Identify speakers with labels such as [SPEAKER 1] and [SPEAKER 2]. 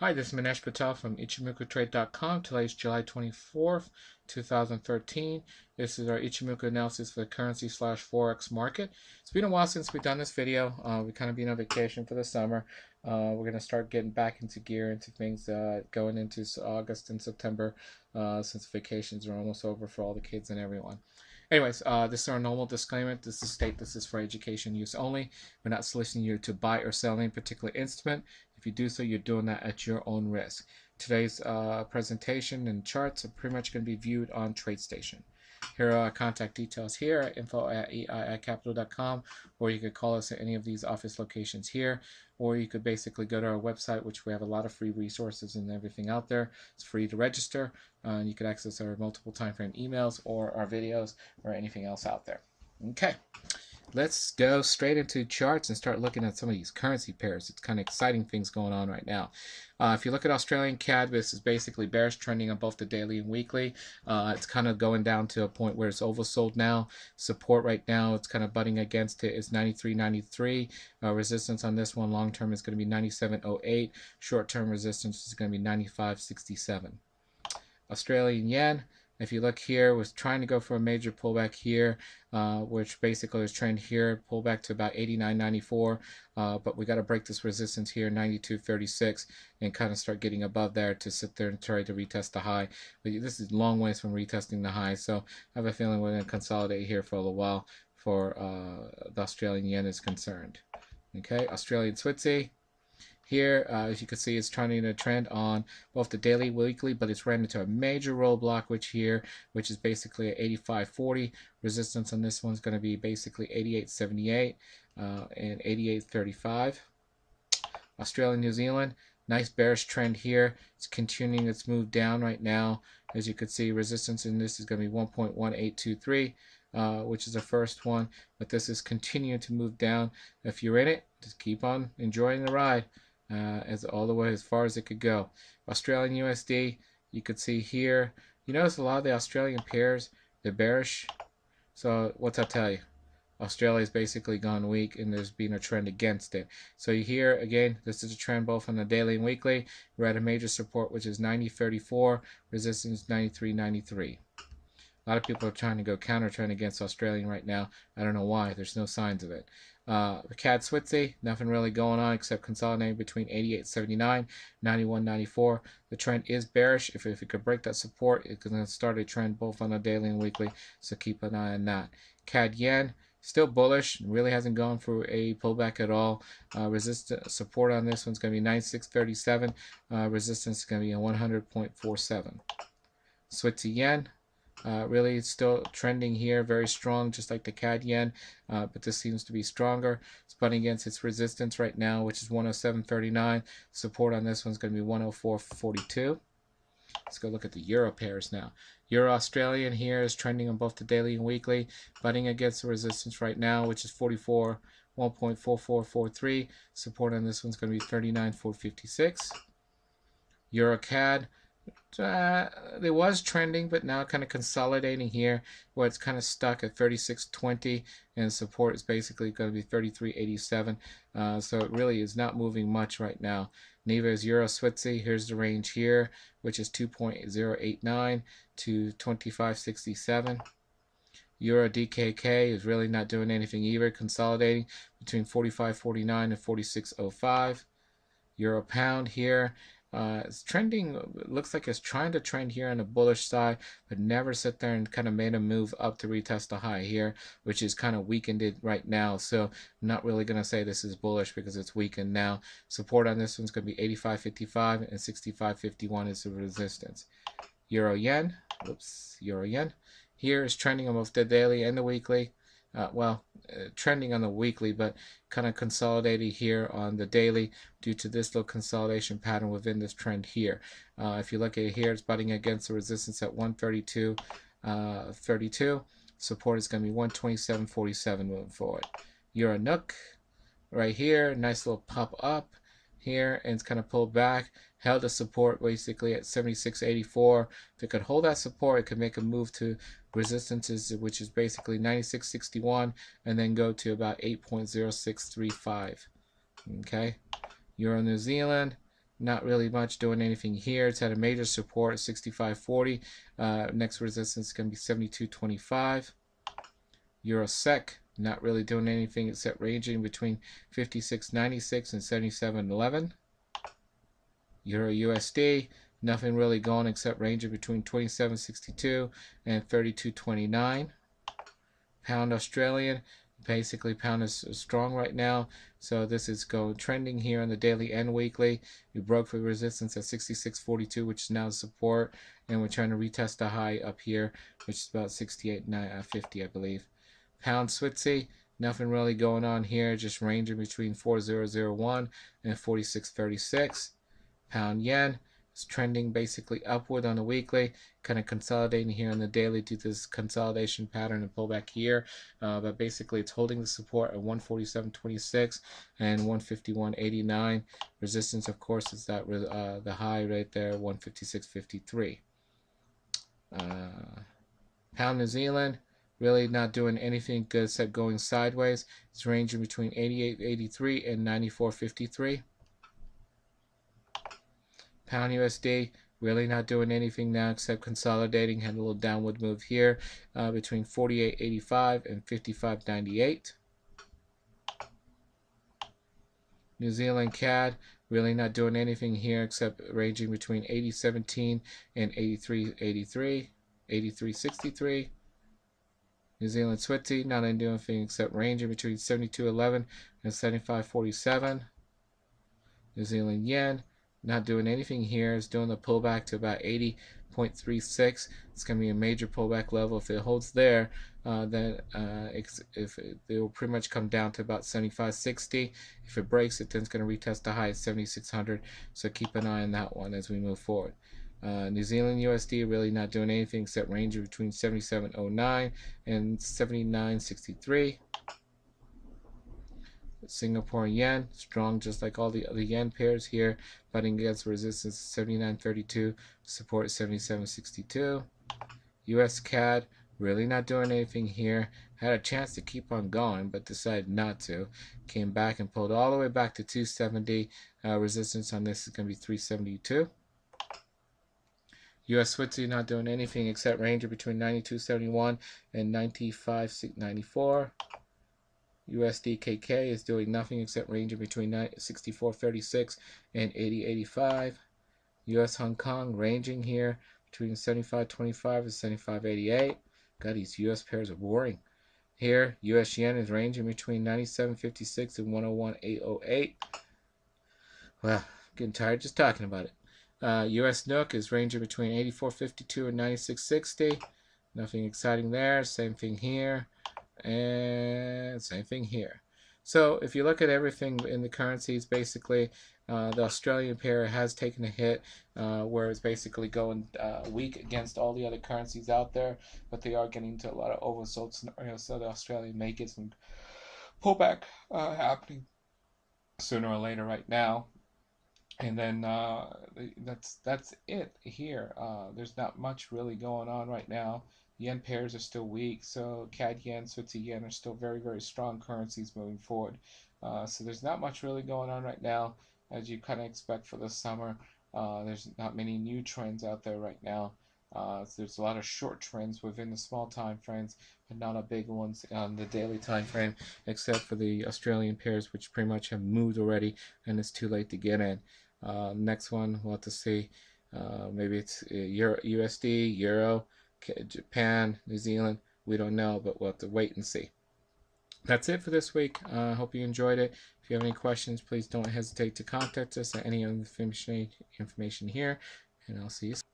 [SPEAKER 1] Hi, this is Manesh Patel from ichimokutrade.com. Today is July 24th, 2013. This is our Ichimoku analysis for the currency / Forex market. It's been a while since we've done this video. We've kind of been on vacation for the summer. We're going to start getting back into gear into things going into August and September since vacations are almost over for all the kids and everyone. Anyways, this is our normal disclaimer. This is state this is for education use only. We're not soliciting you to buy or sell any particular instrument. If you do so, you're doing that at your own risk. Today's presentation and charts are pretty much going to be viewed on TradeStation. Here are our contact details here, info@ei-capital.com, or you could call us at any of these office locations here, or you could basically go to our website, which we have a lot of free resources and everything out there. It's free to register. You can access our multiple time frame emails or our videos or anything else out there. Okay. Let's go straight into charts and start looking at some of these currency pairs. It's kind of exciting things going on right now. If you look at Australian CAD, this is basically bearish trending on both the daily and weekly. It's kind of going down to a point where it's oversold now. Support right now, it's kind of butting against it, is 93.93. Resistance on this one long term is going to be 97.08. Short term resistance is going to be 95.67. Australian yen, if you look here, was trying to go for a major pullback here, which basically was trend here, pull back to about 89.94, but we got to break this resistance here, 92.36, and kind of start getting above there to sit there and try to retest the high. But this is long ways from retesting the high, so I have a feeling we're going to consolidate here for a little while for the Australian yen is concerned. Okay, Australian Switzy. Here, as you can see, it's trying to trend on both the daily and weekly, but it's ran into a major roadblock, which is basically at 85.40. Resistance on this one's going to be basically 88.78 and 88.35. Australia, New Zealand, nice bearish trend here. It's continuing its move down right now. As you can see, resistance in this is going to be 1.1823. Which is the first one, but this is continuing to move down. If you're in it, just keep on enjoying the ride. As all the way as far as it could go. Australian USD, you could see here. You notice a lot of the Australian pairs, they're bearish. So what's that tell you? Australia's basically gone weak, and there's been a trend against it. So here again, this is a trend both on the daily and weekly. We're at a major support, which is 90.34, resistance 93.93. A lot of people are trying to go counter trend against Australian right now. I don't know why. There's no signs of it. CAD Switzy, nothing really going on except consolidating between 88.79, 91.94. The trend is bearish. If it could break that support, it's going to start a trend both on the daily and weekly. So keep an eye on that. CAD Yen, still bullish. Really hasn't gone through a pullback at all. Support on this one's going to be 96.37. Resistance is going to be 100.47. Switzy Yen. Really, it's still trending here, very strong, just like the CAD yen, but this seems to be stronger. It's butting against its resistance right now, which is 107.39. Support on this one's going to be 104.42. Let's go look at the Euro pairs now. Euro Australian here is trending on both the daily and weekly, butting against the resistance right now, which is 1.4443. Support on this one's going to be 39.456. Euro CAD. It was trending, but now kind of consolidating here, where it's kind of stuck at 36.20, and support is basically going to be 33.87. So it really is not moving much right now. Neither is Euro Switzy. Here's the range here, which is 2.089 to 25.67. Euro DKK is really not doing anything either, consolidating between 45.49 and 46.05. Euro Pound here. It's trending, looks like it's trying to trend here on the bullish side, but never sit there and kind of made a move up to retest the high here, which is kind of weakened it right now. So I'm not really going to say this is bullish because it's weakened now. Support on this one's going to be 85.55 and 65.51 is the resistance. Euro Yen, Euro Yen. Here is trending on both the daily and the weekly. Trending on the weekly, but kind of consolidated here on the daily due to this little consolidation pattern within this trend here. If you look at it here, it's butting against the resistance at 132.32. Support is going to be 127.47 moving forward. Euro NOK right here, nice little pop up here, and it's kind of pulled back, held the support basically at 76.84. If it could hold that support, it could make a move to resistances, which is basically 96.61, and then go to about 8.0635. Okay, Euro New Zealand, not really much doing anything here. It's at a major support, 65.40. Next resistance is going to be 72.25. Euro SEK, not really doing anything except ranging between 56.96 and 77.11. Euro USD, nothing really going except ranging between 27.62 and 32.29. Pound Australian, basically pound is strong right now, so this is trending here on the daily and weekly. We broke for resistance at 66.42, which is now support, and we're trying to retest the high up here, which is about 68.50, I believe. Pound Switzy, nothing really going on here, just ranging between 4001 and 46.36. Pound Yen is trending basically upward on the weekly, kind of consolidating here on the daily due to this consolidation pattern and pullback here, but basically it's holding the support at 147.26 and 151.89. Resistance, of course, is that the high right there, 156.53. Pound New Zealand, really not doing anything good except going sideways. It's ranging between 88.83 and 94.53. Pound USD, really not doing anything now except consolidating. Had a little downward move here between 48.85 and 55.98. New Zealand CAD, really not doing anything here except ranging between 80.17 and 83.83, 83.63. New Zealand Switzy, not doing anything except ranging between 72.11 and 75.47. New Zealand Yen, not doing anything here. It's doing the pullback to about 80.36. It's going to be a major pullback level. If it holds there, then it will pretty much come down to about 75.60. If it breaks it, then it's going to retest the high at 7,600. So keep an eye on that one as we move forward. New Zealand USD, really not doing anything except ranging between 77.09 and 79.63. Singapore Yen, strong just like all the other yen pairs here, butting against resistance 79.32, support 77.62. US CAD, really not doing anything here. Had a chance to keep on going, but decided not to. Came back and pulled all the way back to 270. Resistance on this is going to be 372. US Switzerland not doing anything except ranging between 92.71 and 95.94. USD KK is doing nothing except ranging between 64.36 and 80.85. US Hong Kong ranging here between 75.25 and 75.88. God, these US pairs are boring. Here, US Yen is ranging between 97.56 and 101.808. Well, getting tired just talking about it. US NOK is ranging between 84.52 and 96.60. Nothing exciting there. Same thing here. And same thing here. So if you look at everything in the currencies, basically the Australian pair has taken a hit where it's basically going weak against all the other currencies out there, but they are getting into a lot of oversold scenarios, so the Australian may get some pullback happening sooner or later right now. And then that's it here. There's not much really going on right now. Yen pairs are still weak, so CAD Yen, Switzerland Yen are still very, very strong currencies moving forward. So there's not much really going on right now, as you kind of expect for the summer. There's not many new trends out there right now. So there's a lot of short trends within the small time frames, but not a big ones on the daily time frame, except for the Australian pairs, which pretty much have moved already, and it's too late to get in. Next one, we'll have to see. Maybe it's USD, Euro, Japan, New Zealand. We don't know, but we'll have to wait and see. That's it for this week. I hope you enjoyed it. If you have any questions, please don't hesitate to contact us at any information here, and I'll see you soon.